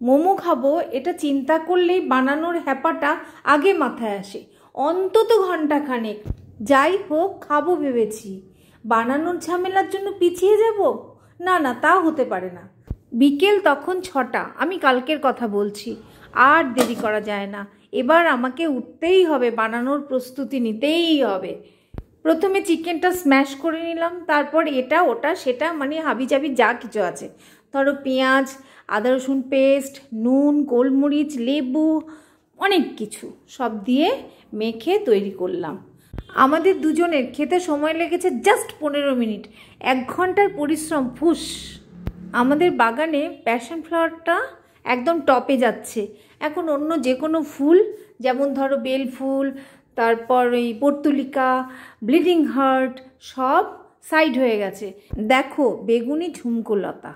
মোমো খাবো এটা চিন্তা করলেই বানানোর হ্যাপাটা আগে মাথায় আসে। অন্তত ঘন্টাখানেক যাই হোক খাবো ভেবেছি, বানানোর ঝামেলার জন্য পিছিয়ে যাব? না না, তা হতে পারে না। বিকেল তখন 6টা, আমি কালকের কথা বলছি। আর দেরি করা যায় না, এবার আমাকে উঠতেই হবে, বানানোর প্রস্তুতি নিতেই হবে। প্রথমে চিকেনটা স্ম্যাশ করে নিলাম, তারপর এটা ওটা সেটা মানে হাবিজাবি যা কিছু আছে, ধরো পেঁয়াজ, আদা রসুন পেস্ট, নুন, গোলমরিচ, লেবু, অনেক কিছু সব দিয়ে মেখে তৈরি করলাম। আমাদের দুজনের খেতে সময় লেগেছে জাস্ট 15 মিনিট। 1 ঘন্টার পরিশ্রম ফুস। আমাদের বাগানে প্যাশন ফ্লাওয়ারটা একদম টপে যাচ্ছে। এখন অন্য যে কোনো ফুল, যেমন ধরো বেল ফুল, তারপর এই পর্তুলিকা, ব্লিডিং হার্ট, সব সাইড হয়ে গেছে। দেখো বেগুনি ঝুমকো লতা।